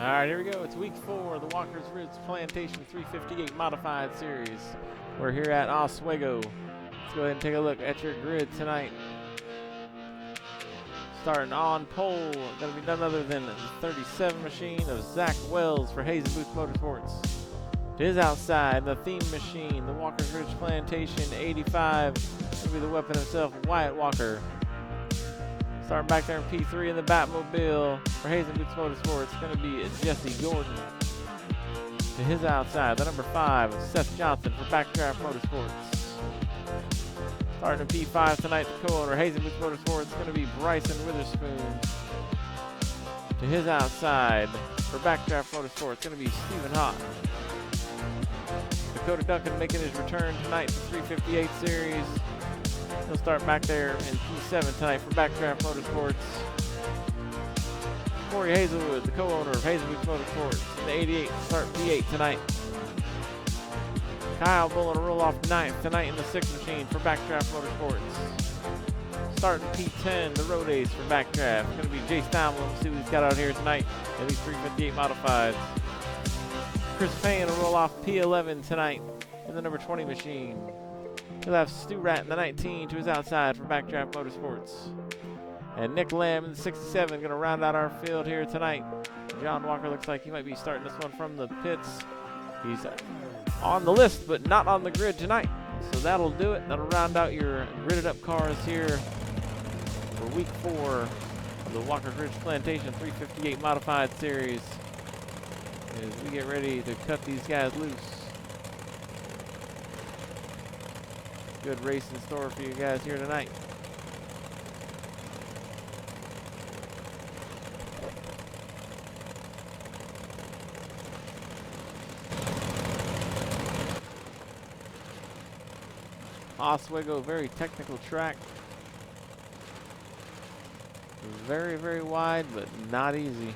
Alright, here we go. It's week 4 of the Walker's Ridge Plantation 358 Modified Series. We're here at Oswego. Let's go ahead and take a look at your grid tonight. Starting on pole, going to be none other than the 37 machine of Zach Wells for Hayes & Booth Motorsports. To his outside, the theme machine, the Walker's Ridge Plantation 85. Going to be the weapon himself, Wyatt Walker. Starting back there in P3 in the Batmobile for Hayes & Booth Motorsports, it's going to be Jesse Gordon. To his outside, the number 5, Seth Johnson for Backdraft Motorsports. Starting in P5 tonight, the co-owner, Hayes & Booth Motorsports, it's going to be Bryson Witherspoon. To his outside, for Backdraft Motorsports, it's going to be Stephen Hawk. Dakota Duncan making his return tonight to 358 Series. He'll start back there in P7 tonight for Backdraft Motorsports. Corey Hazelwood, the co-owner of Hayes & Booth Motorsports, in the 88, start P8 tonight. Kyle Bullen will roll off 9th tonight in the 6 machine for Backdraft Motorsports. Starting P10, the Road Ace for Backdraft. It's going to be Jay Stamlin. We'll see what he's got out here tonight in these 358 modifieds. Chris Payne will roll off P11 tonight in the number 20 machine. He'll have Stu Rat in the 19 to his outside for Backdraft Motorsports. And Nick Lamb in the 67 going to round out our field here tonight. John Walker looks like he might be starting this one from the pits. He's on the list, but not on the grid tonight. So that'll do it. That'll round out your gridded up cars here for week 4 of the Walker's Ridge Plantation 358 Modified Series. As we get ready to cut these guys loose. Good race in store for you guys here tonight. Oswego, very technical track. Very, very wide, but not easy.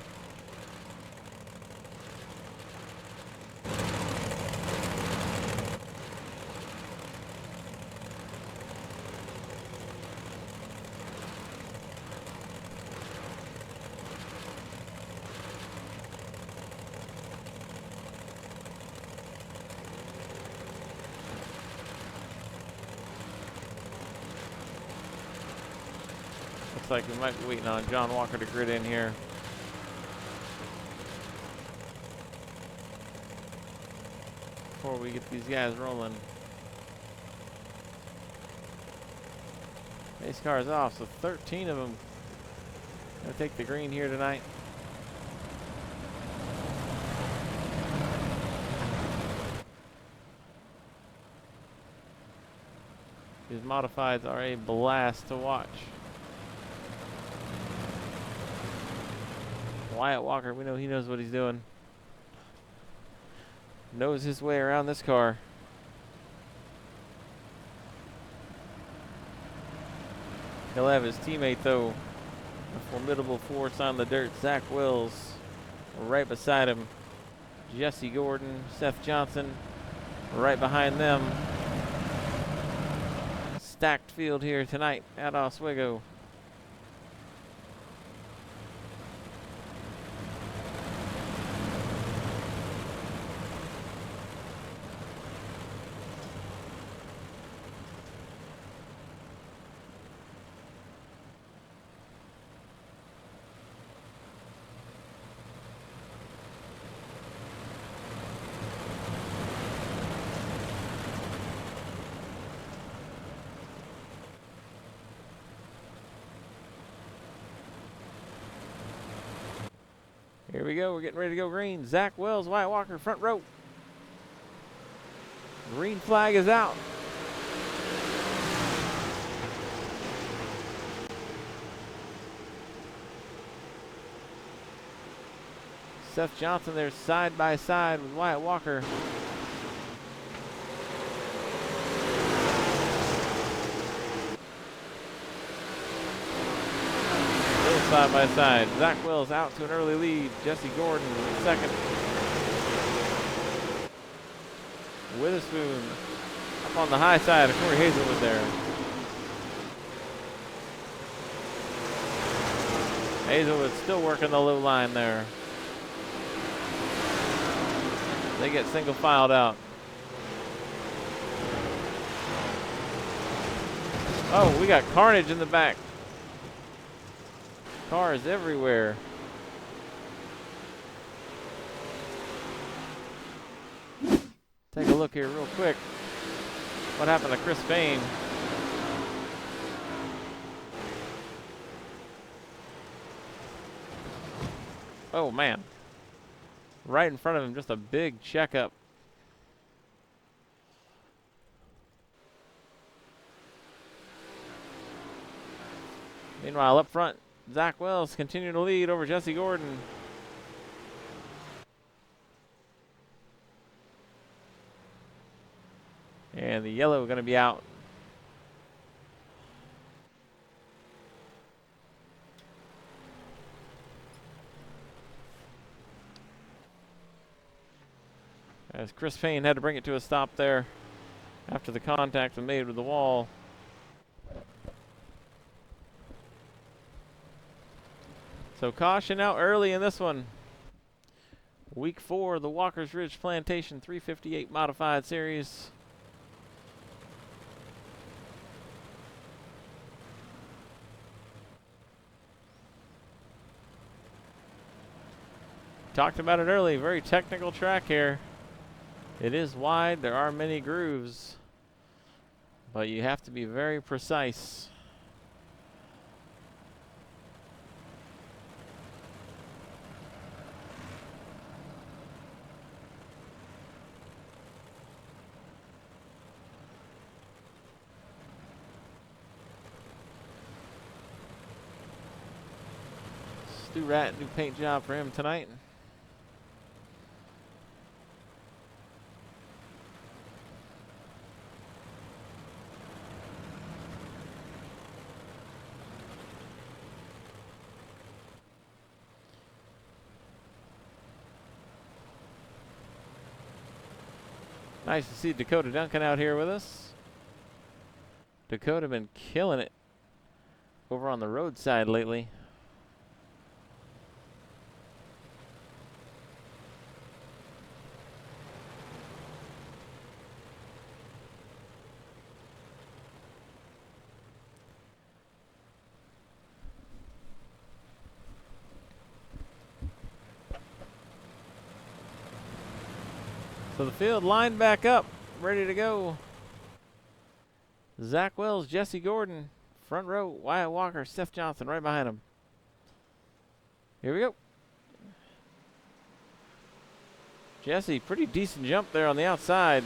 Looks like we might be waiting on John Walker to grid in here. Before we get these guys rolling. Pace car's off, so 13 of them gonna take the green here tonight. These modifieds are a blast to watch. Wyatt Walker, we know he knows what he's doing. Knows his way around this car. He'll have his teammate, though, a formidable force on the dirt, Zach Wells, right beside him. Jesse Gordon, Seth Johnson, right behind them. Stacked field here tonight at Oswego. Here we go. We're getting ready to go green. Zach Wells, Wyatt Walker, front row. Green flag is out. Seth Johnson there side by side with Wyatt Walker. Side by side. Zach Wells out to an early lead. Jesse Gordon second. Witherspoon up on the high side of Corey Hazelwood there. Hazelwood still working the low line there. They get single filed out. Oh, we got carnage in the back. Cars everywhere. Take a look here real quick. What happened to Chris Payne? Oh man. Right in front of him, just a big checkup. Meanwhile, up front, Zach Wells continuing to lead over Jesse Gordon. And the yellow going to be out. As Chris Payne had to bring it to a stop there after the contact was made with the wall. So caution out early in this one. Week 4, the Walker's Ridge Plantation 358 Modified Series. Talked about it early, very technical track here. It is wide, there are many grooves, but you have to be very precise. Stu Rat, new paint job for him tonight. Nice to see Dakota Duncan out here with us. Dakota been killing it over on the roadside lately. So the field lined back up, ready to go. Zach Wells, Jesse Gordon, front row, Wyatt Walker, Seth Johnson right behind him. Here we go. Jesse, pretty decent jump there on the outside.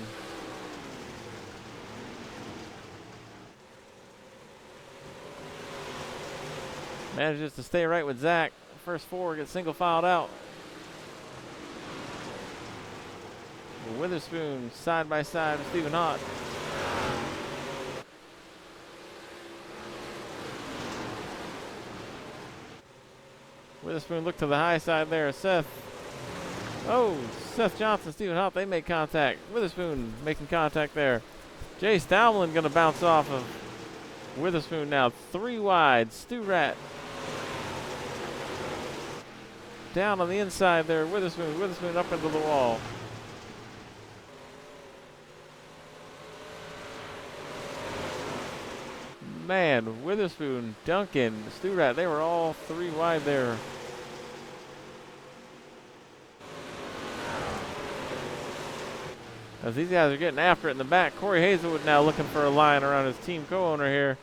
Manages to stay right with Zach. First 4 get single filed out. Witherspoon side by side with Stephen Hott. Witherspoon looked to the high side there. Seth. Oh, Seth Johnson, Stephen Hott, they make contact. Witherspoon making contact there. Jay Stalmlin going to bounce off of Witherspoon now. 3 wide. Stu Rat. Down on the inside there. Witherspoon up into the wall. Man, Witherspoon, Duncan, Stu Rat, they were all 3 wide there. As these guys are getting after it in the back, Corey Hazelwood now looking for a line around his team co-owner here.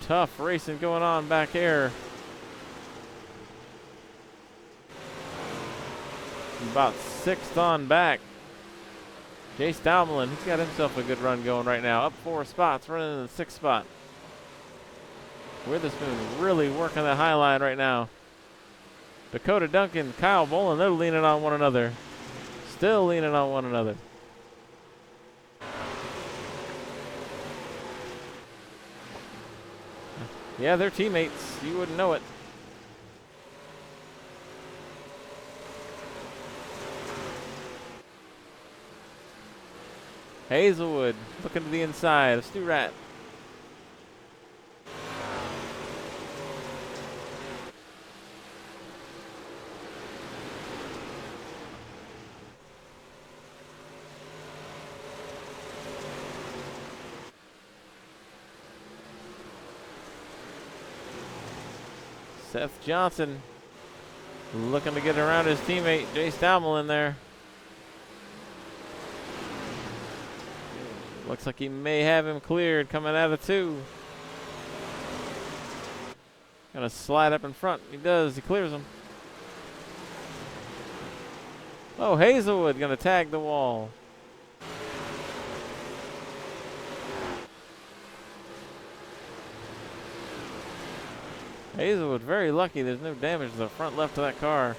Tough racing going on back here. About 6th on back. Jay Stalmlin, he's got himself a good run going right now. Up 4 spots, running in the 6th spot. Witherspoon really working the high line right now. Dakota Duncan, Kyle Bolin, they're leaning on one another. Still leaning on one another. Yeah, they're teammates. You wouldn't know it. Hazelwood looking to the inside of Stu Rat. Seth Johnson looking to get around his teammate Jay Stamel there. Looks like he may have him cleared coming out of 2. Gonna slide up in front. He does. He clears him. Oh, Hazelwood gonna tag the wall. Hazelwood very lucky there's no damage to the front left of that car.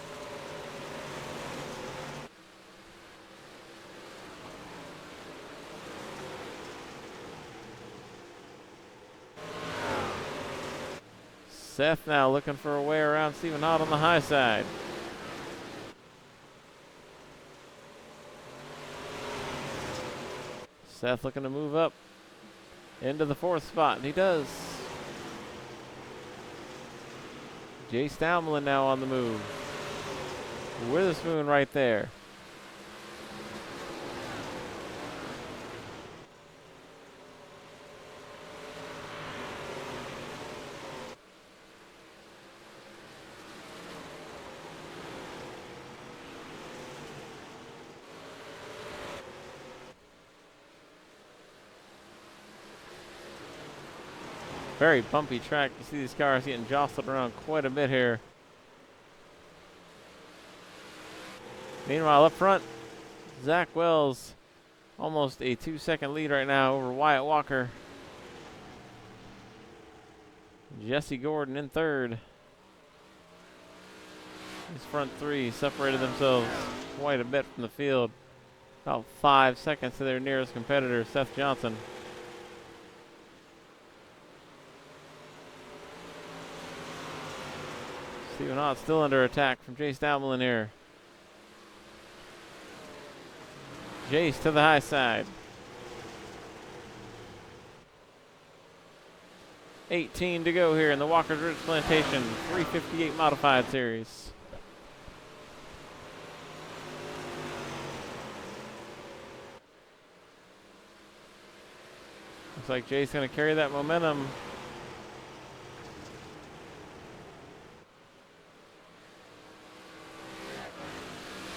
Seth now looking for a way around Stephen Hott on the high side. Seth looking to move up into the 4th spot, and he does. Jay Stamlin now on the move. Witherspoon right there. Very bumpy track. You see these cars getting jostled around quite a bit here. Meanwhile, up front, Zach Wells, almost a 2-second lead right now over Wyatt Walker. Jesse Gordon in 3rd. These front 3 separated themselves quite a bit from the field. About 5 seconds to their nearest competitor, Seth Johnson. Stephen Hott still under attack from Jay Stamlin here. Jace to the high side. 18 to go here in the Walker's Ridge Plantation 358 modified series. Looks like Jay's going to carry that momentum.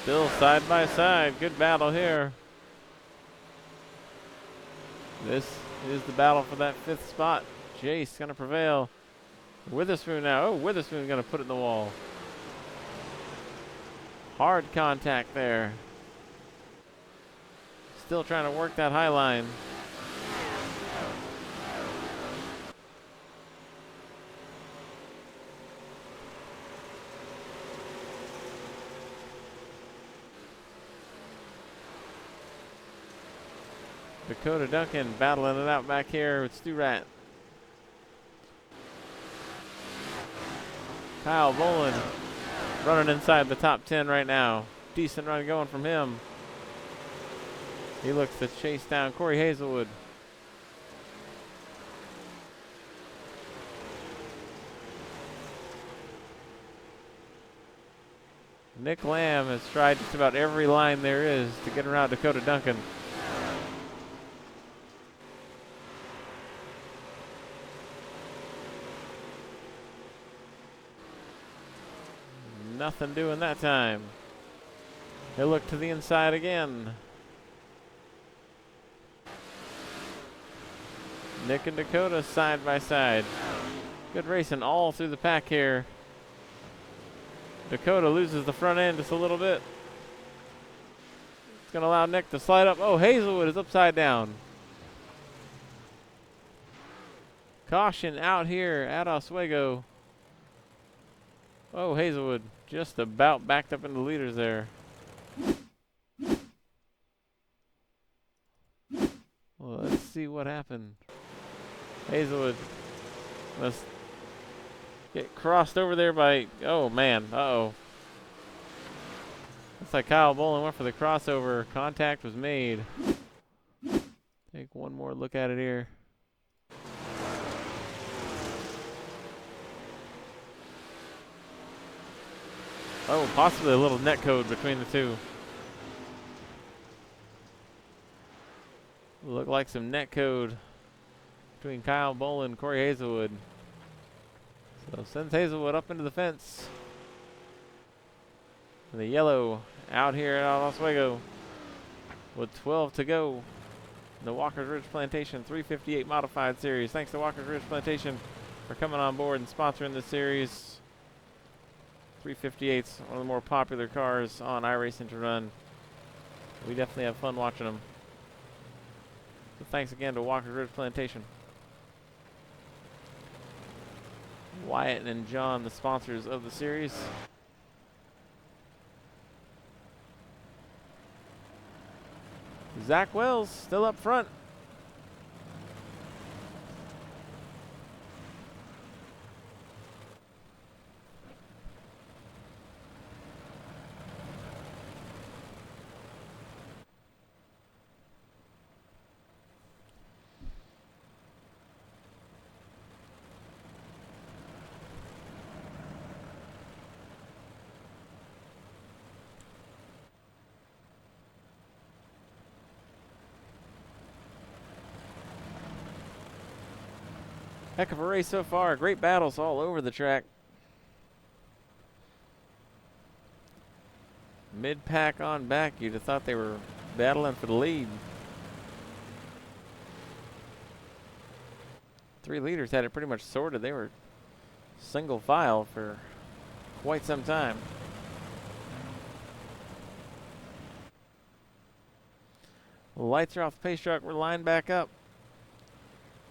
Still side by side. Good battle here. This is the battle for that 5th spot. Jace going to prevail. Witherspoon now. Oh, Witherspoon going to put it in the wall. Hard contact there. Still trying to work that high line. Dakota Duncan battling it out back here with Stu Rat. Kyle Bolin running inside the top 10 right now. Decent run going from him. He looks to chase down Corey Hazelwood. Nick Lamb has tried just about every line there is to get around Dakota Duncan. Nothing doing that time. He'll look to the inside again. Nick and Dakota side by side. Good racing all through the pack here. Dakota loses the front end just a little bit. It's going to allow Nick to slide up. Oh, Hazelwood is upside down. Caution out here at Oswego. Oh, Hazelwood just about backed up into the leaders there. Well, let's see what happened. Hazelwood must get crossed over there by, oh man, uh-oh. Looks like Kyle Bolin went for the crossover. Contact was made. Take one more look at it here. Oh, possibly a little net code between the two. Look like some net code between Kyle Bolin and Corey Hazelwood. So sends Hazelwood up into the fence. The yellow out here at Oswego with 12 to go. The Walker's Ridge Plantation 358 Modified Series. Thanks to Walker's Ridge Plantation for coming on board and sponsoring this series. 358's one of the more popular cars on iRacing to run. We definitely have fun watching them. So thanks again to Walker's Ridge Plantation. Wyatt and John, the sponsors of the series. Zach Wells still up front. Heck of a race so far. Great battles all over the track. Mid-pack on back, you'd have thought they were battling for the lead. 3 leaders had it pretty much sorted. They were single file for quite some time. Lights are off the pace truck. We're lined back up.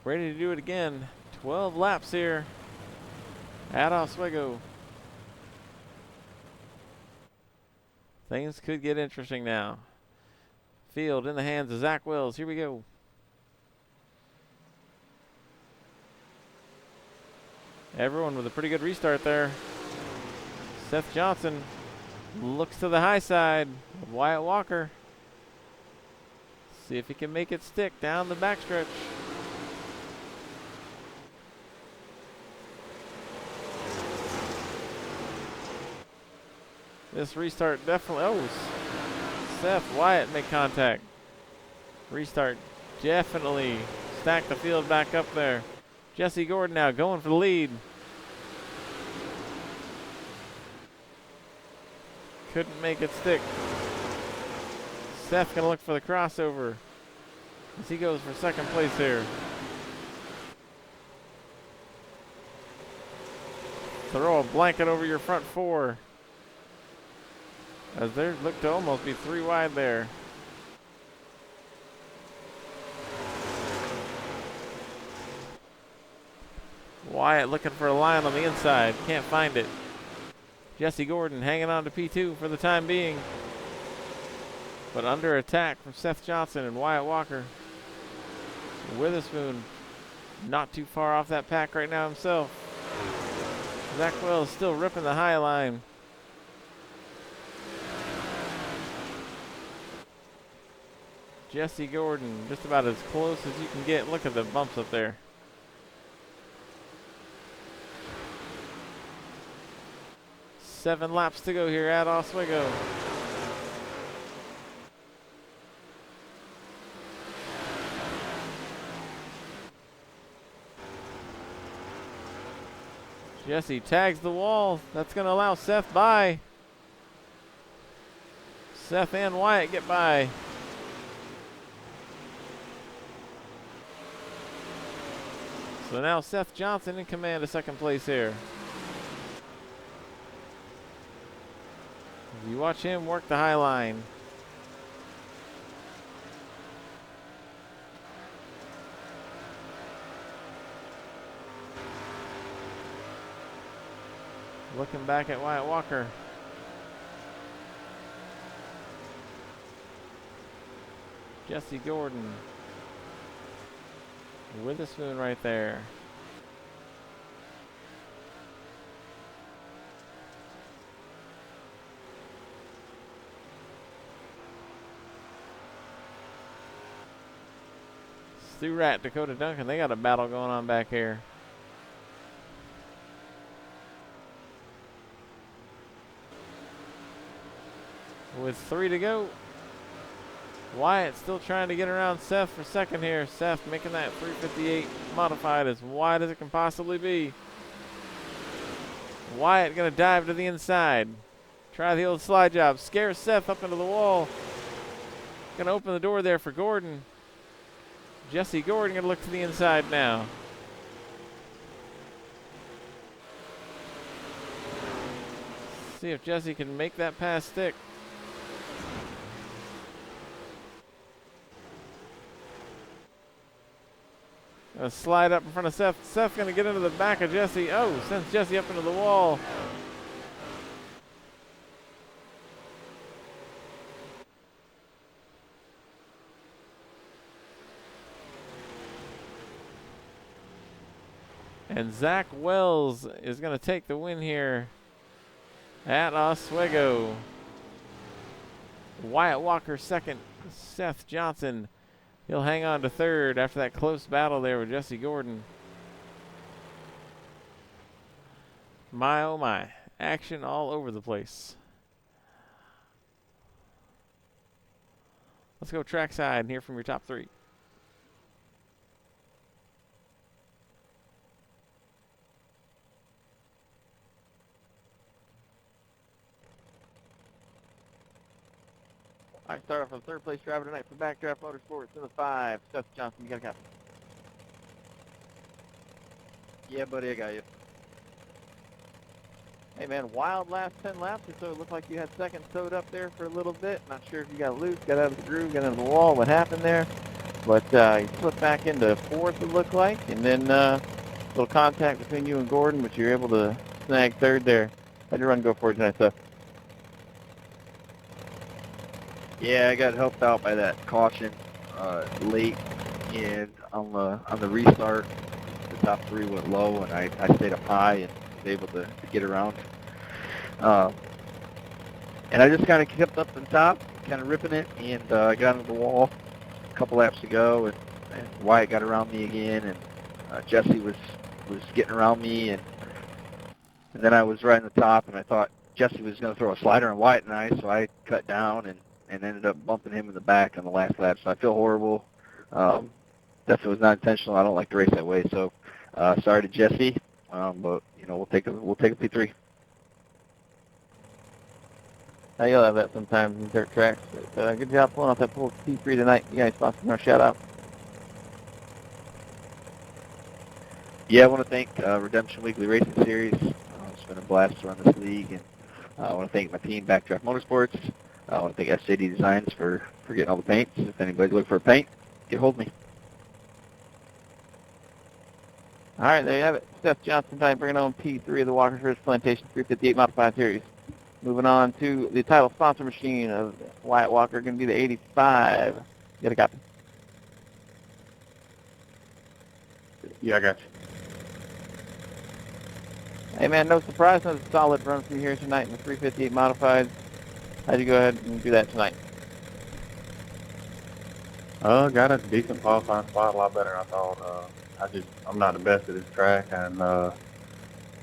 Ready to do it again. 12 laps here at Oswego. Things could get interesting now. Field in the hands of Zach Wells. Here we go. Everyone with a pretty good restart there. Seth Johnson looks to the high side of Wyatt Walker. See if he can make it stick down the backstretch. This restart definitely, oh, Seth Wyatt make contact. Restart definitely stacked the field back up there. Jesse Gordon now going for the lead. Couldn't make it stick. Seth gonna look for the crossover as he goes for second place here. Throw a blanket over your front 4. As there looked to almost be 3 wide there. Wyatt looking for a line on the inside. Can't find it. Jesse Gordon hanging on to P2 for the time being. But under attack from Seth Johnson and Wyatt Walker. Witherspoon not too far off that pack right now himself. Zach Wells still ripping the high line. Jesse Gordon just about as close as you can get. Look at the bumps up there. Seven laps to go here at Oswego. Jesse tags the wall. That's going to allow Seth by. Seth and Wyatt get by. So now Seth Johnson in command of second place here. You watch him work the high line. Looking back at Wyatt Walker. Jesse Gordon. Witherspoon right there. Stu Rat, Dakota Duncan, they got a battle going on back here. With 3 to go. Wyatt still trying to get around Seth for second here. Seth making that 358 modified as wide as it can possibly be. Wyatt going to dive to the inside. Try the old slide job. Scare Seth up into the wall. Going to open the door there for Gordon. Jesse Gordon going to look to the inside now. See if Jesse can make that pass stick. Gonna slide up in front of Seth. Seth's gonna get into the back of Jesse. Oh, sends Jesse up into the wall. And Zach Wells is gonna take the win here at Oswego. Wyatt Walker second. Seth Johnson, he'll hang on to third after that close battle there with Jesse Gordon. My, oh my. Action all over the place. Let's go trackside and hear from your top three. All right, start off on third place driver tonight for Backdraft Motorsports in the 5. Seth Johnson, you got a copy. Yeah, buddy, I got you. Hey, man, wild last 10 laps or so. It looked like you had second towed up there for a little bit. Not sure if you got loose, got out of the groove, got into the wall, what happened there. But you slipped back into fourth, it looked like, and then a little contact between you and Gordon, but you were able to snag third there. How'd your run go for you tonight, Seth? Yeah, I got helped out by that caution late, and on the restart, the top three went low, and I stayed up high and was able to get around. And I just kind of kept up the top, kind of ripping it, and I got into the wall a couple laps ago, and Wyatt got around me again, and Jesse was getting around me, and then I was right on the top, and I thought Jesse was going to throw a slider on Wyatt and I, so I cut down and ended up bumping him in the back on the last lap. So I feel horrible. Definitely was not intentional. I don't like to race that way. So sorry to Jesse, but you know we'll take a P3. You'll have that sometimes in dirt tracks. But, good job pulling off that pull P3 tonight. You guys sponsor our shout out. Yeah, I want to thank Redemption Weekly Racing Series. It's been a blast to run this league, and I want to thank my team, Backdraft Motorsports. I want to thank SJD Designs for getting all the paints. If anybody's looking for a paint, get hold of me. All right, there you have it. Seth Johnson tonight bringing on P3 of the Walker's Ridge Plantation 358 Modified Series. Moving on to the title sponsor machine of Wyatt Walker, going to be the 85. Get a copy. Yeah, I got you. Hey, man, no surprise. Another solid run from you here tonight in the 358 Modified. How'd you go ahead and do that tonight? Got a decent qualifying spot, a lot better than I thought. I'm not the best at this track, and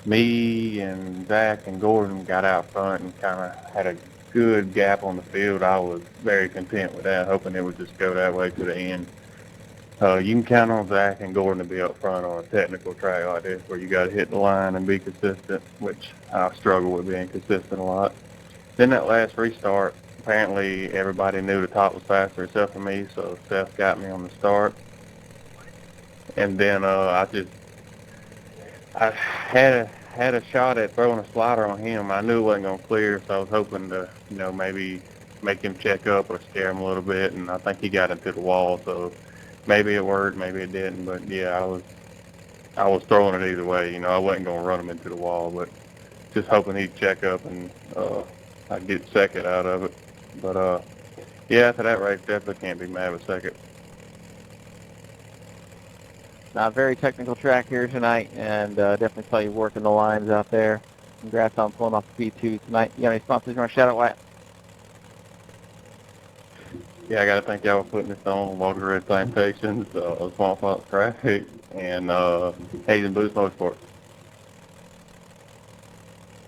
me and Zach and Gordon got out front and kind of had a good gap on the field. I was very content with that, hoping it would just go that way to the end. You can count on Zach and Gordon to be up front on a technical track like this where you got to hit the line and be consistent, which I struggle with being consistent a lot. Then that last restart, apparently everybody knew the top was faster except for me, so Seth got me on the start. And then I had a shot at throwing a slider on him. I knew it wasn't going to clear, so I was hoping to, maybe make him check up or scare him a little bit, and I think he got into the wall, so maybe it worked, maybe it didn't, but yeah, I was throwing it either way. I wasn't going to run him into the wall, but just hoping he'd check up and I'd get second out of it. But yeah, after that race, definitely can't be mad with second. Now, a very technical track here tonight, and definitely saw you working the lines out there. Congrats on pulling off the P2 tonight. You got any sponsors you want to shout out, Wyatt? Yeah, I got to thank y'all for putting this on. Walker Red Plantation, Small Fox Traffic, and Hayes and Boost Motorsports.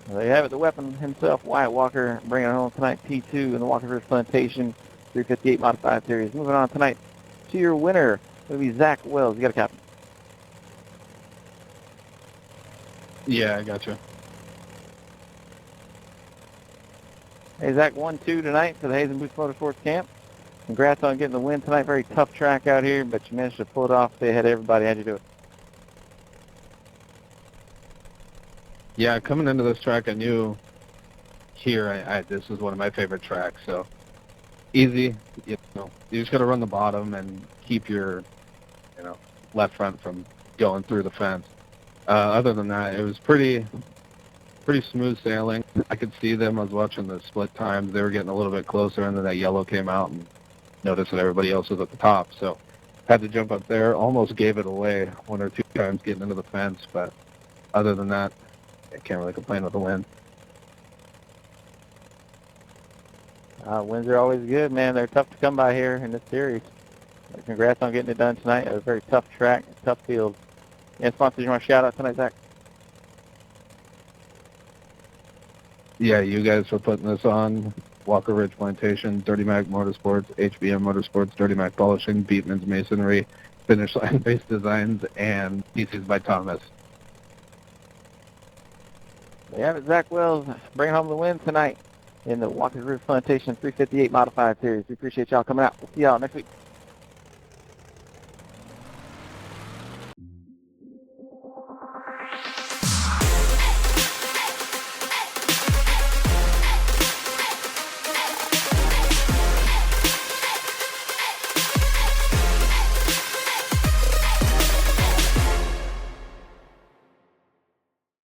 Well, there you have it, the weapon himself, Wyatt Walker, bringing it home tonight, P2 in the Walker Ridge Plantation 358 Modified Series. Moving on tonight to your winner, it'll be Zach Wells. You got a copy? Yeah, I got you. Hey, Zach, 1-2 tonight for the Hazen Booth Motorsports Camp. Congrats on getting the win tonight. Very tough track out here, but you managed to pull it off, stay ahead of everybody. How'd you do it? Yeah, coming into this track, I knew here this is one of my favorite tracks. So easy, you just got to run the bottom and keep your, left front from going through the fence. Other than that, it was pretty smooth sailing. I could see them. I was watching the split times. They were getting a little bit closer, and then that yellow came out and noticed that everybody else was at the top. So had to jump up there. Almost gave it away one or two times getting into the fence, but other than that, I can't really complain with the win. Wins are always good, man. They're tough to come by here in this series. Congrats on getting it done tonight. It was a very tough track, tough field. And sponsors, you want to shout out tonight, Zach? Yeah, you guys for putting this on. Walker Ridge Plantation, Dirty Mac Motorsports, HBM Motorsports, Dirty Mac Polishing, Beatman's Masonry, Finish Line Base Designs, and PCs by Thomas. There you have it, Zach Wells bringing home the win tonight in the Walker Ridge Plantation 358 Modified Series. We appreciate y'all coming out. We'll see y'all next week.